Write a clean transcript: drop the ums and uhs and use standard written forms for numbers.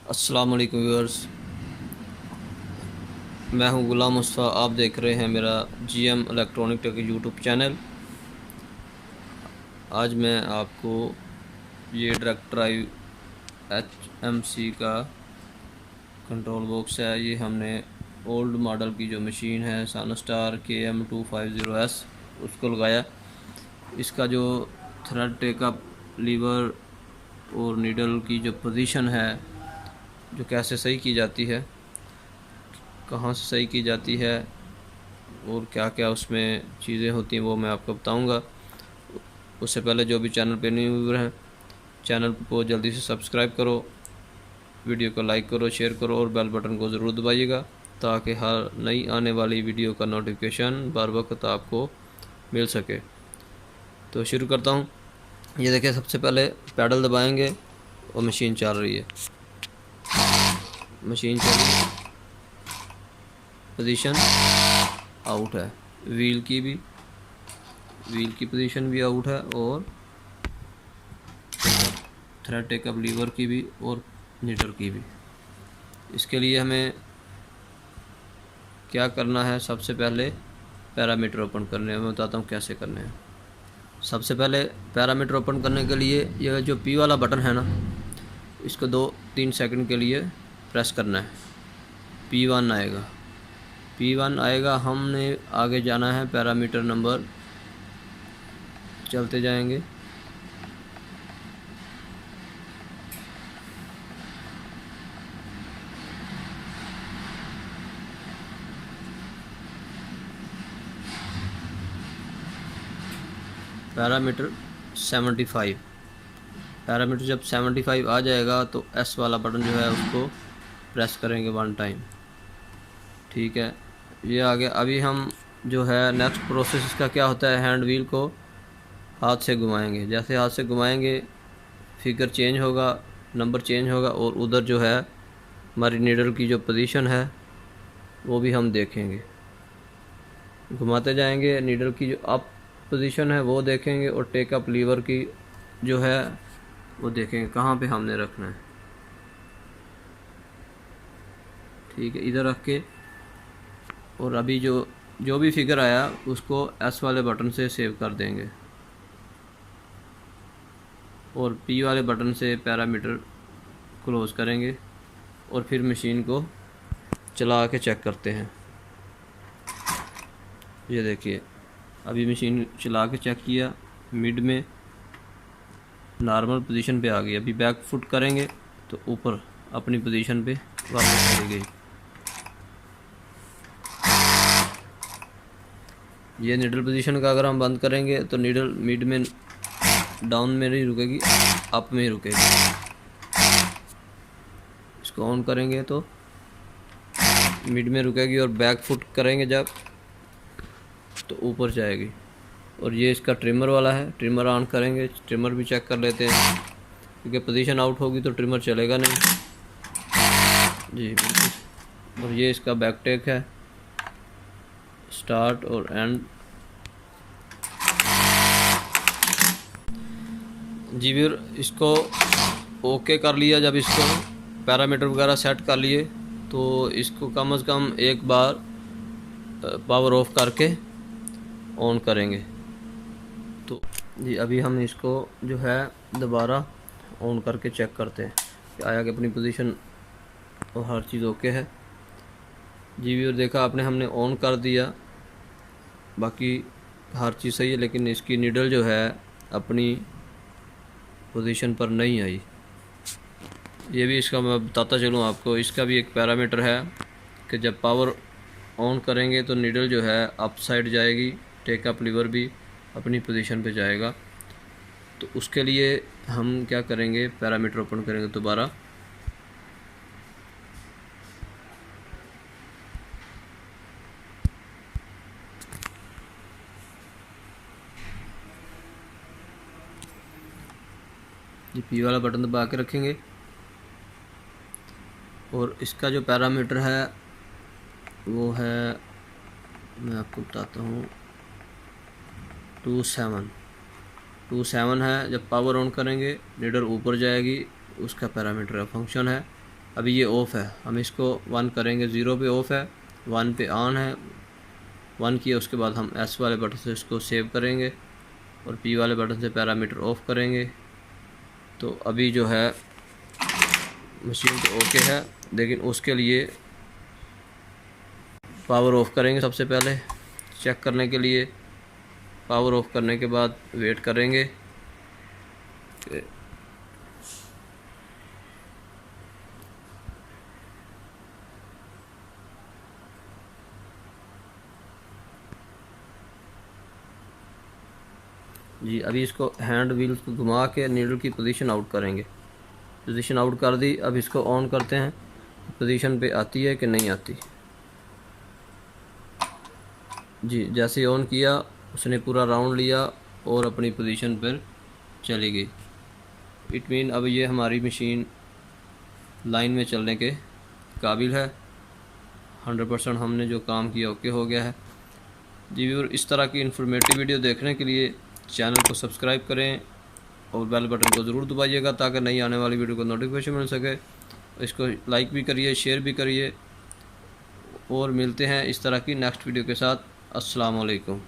अस्सलाम वालेकुम व्यूअर्स। मैं हूं गुलाम मुस्तफ़ा। आप देख रहे हैं मेरा GM electronic take YouTube channel. आज मैं आपको ये डायरेक्ट ड्राइव एचएमसी का कंट्रोल बॉक्स है। ये हमने ओल्ड मॉडल की जो मशीन है सानस्टार KM250S उसको लगाया। इसका जो थ्रेड टेकअप, लीवर और नीडल की जो पोजीशन है, जो कैसे सही की जाती है, कहाँ से सही की जाती है और क्या क्या उसमें चीज़ें होती हैं, वो मैं आपको बताऊंगा। उससे पहले जो भी चैनल पे न्यू व्यूअर हैं, चैनल को जल्दी से सब्सक्राइब करो, वीडियो को लाइक करो, शेयर करो और बेल बटन को ज़रूर दबाइएगा ताकि हर नई आने वाली वीडियो का नोटिफिकेशन बर वक्त आपको मिल सके। तो शुरू करता हूँ। ये देखिए, सबसे पहले पैडल दबाएंगे और मशीन चल रही है। मशीन चल रही है, पोजीशन आउट है, व्हील की पोजीशन भी आउट है और थ्रेड टेकअप लीवर की भी और नीडल की भी। इसके लिए हमें क्या करना है, सबसे पहले पैरामीटर ओपन करने हैं। मैं बताता हूँ कैसे करने हैं। सबसे पहले पैरामीटर ओपन करने के लिए यह जो पी वाला बटन है ना, इसको 2-3 सेकंड के लिए प्रेस करना है। P1 आएगा। P1 आएगा, हमने आगे जाना है पैरामीटर नंबर, चलते जाएंगे। पैरामीटर 75। पैरामीटर जब 75 आ जाएगा तो S वाला बटन जो है उसको प्रेस करेंगे 1 टाइम। ठीक है, ये आ गया। अभी हम जो है नेक्स्ट प्रोसेस इसका क्या होता है, हैंड व्हील को हाथ से घुमाएंगे। जैसे हाथ से घुमाएंगे फिगर चेंज होगा, नंबर चेंज होगा और उधर जो है हमारी नीडल की जो पोजीशन है वो भी हम देखेंगे। घुमाते जाएंगे, नीडल की जो अप पोजीशन है वो देखेंगे और टेकअप लीवर की जो है वो देखेंगे कहाँ पे हमने रखना है। ठीक है, इधर रख के और अभी जो जो भी फिगर आया उसको S वाले बटन से सेव कर देंगे और P वाले बटन से पैरामीटर क्लोज करेंगे और फिर मशीन को चला के चेक करते हैं। ये देखिए, अभी मशीन चला के चेक किया, मिड में नॉर्मल पोजीशन पे आ गई। अभी बैक फुट करेंगे तो ऊपर अपनी पोजीशन पे वापस चली गई। ये नीडल पोजीशन का अगर हम बंद करेंगे तो नीडल मिड में डाउन में नहीं रुकेगी, अप में ही रुकेगी। इसको ऑन करेंगे तो मिड में रुकेगी और बैक फुट करेंगे जब तो ऊपर जाएगी। और ये इसका ट्रिमर वाला है, ट्रिमर ऑन करेंगे, ट्रिमर भी चेक कर लेते हैं क्योंकि पोजीशन आउट होगी तो ट्रिमर चलेगा नहीं जी, बिल्कुल। और ये इसका बैक टेक है, स्टार्ट और एंड। जी व्यूअर, इसको ओके कर लिया। जब इसको पैरामीटर वगैरह सेट कर लिए तो इसको कम से कम एक बार पावर ऑफ करके ऑन करेंगे। तो जी अभी हम इसको जो है दोबारा ऑन करके चेक करते हैं कि आया कि अपनी पोजीशन और हर चीज़ ओके है। जी व्यूअर, देखा आपने, हमने ऑन कर दिया, बाकी हर चीज़ सही है, लेकिन इसकी नीडल जो है अपनी पोजीशन पर नहीं आई। ये भी इसका मैं बताता चलूँ आपको, इसका भी एक पैरामीटर है कि जब पावर ऑन करेंगे तो नीडल जो है अप साइड जाएगी, टेकअप लीवर भी अपनी पोजीशन पे जाएगा। तो उसके लिए हम क्या करेंगे, पैरामीटर ओपन करेंगे दोबारा। ये P वाला बटन दबा के रखेंगे और इसका जो पैरामीटर है वो है, मैं आपको बताता हूँ, 27 है। जब पावर ऑन करेंगे नीडल ऊपर जाएगी, उसका पैरामीटर है, फंक्शन है अभी ये ऑफ़ है, हम इसको 1 करेंगे, 0 पे ऑफ़ है, 1 पे ऑन है। 1 किया, उसके बाद हम S वाले बटन से इसको सेव करेंगे और P वाले बटन से पैरामीटर ऑफ़ करेंगे। तो अभी जो है मशीन तो ओके है, लेकिन उसके लिए पावर ऑफ़ करेंगे सबसे पहले चेक करने के लिए। पावर ऑफ़ करने के बाद वेट करेंगे। जी अभी इसको हैंड व्हील को घुमा के नीडल की पोजीशन आउट करेंगे। पोजीशन आउट कर दी, अब इसको ऑन करते हैं, पोजीशन पे आती है कि नहीं आती। जी जैसे ऑन किया उसने पूरा राउंड लिया और अपनी पोजीशन पर चली गई। इट मीन अब ये हमारी मशीन लाइन में चलने के काबिल है। 100% हमने जो काम किया ओके हो गया है। जी व्यूअर, इस तरह की इन्फॉर्मेटिव वीडियो देखने के लिए चैनल को सब्सक्राइब करें और बेल बटन को ज़रूर दबाइएगा ताकि नई आने वाली वीडियो को नोटिफिकेशन मिल सके। इसको लाइक भी करिए, शेयर भी करिए और मिलते हैं इस तरह की नेक्स्ट वीडियो के साथ। अस्सलाम वालेकुम।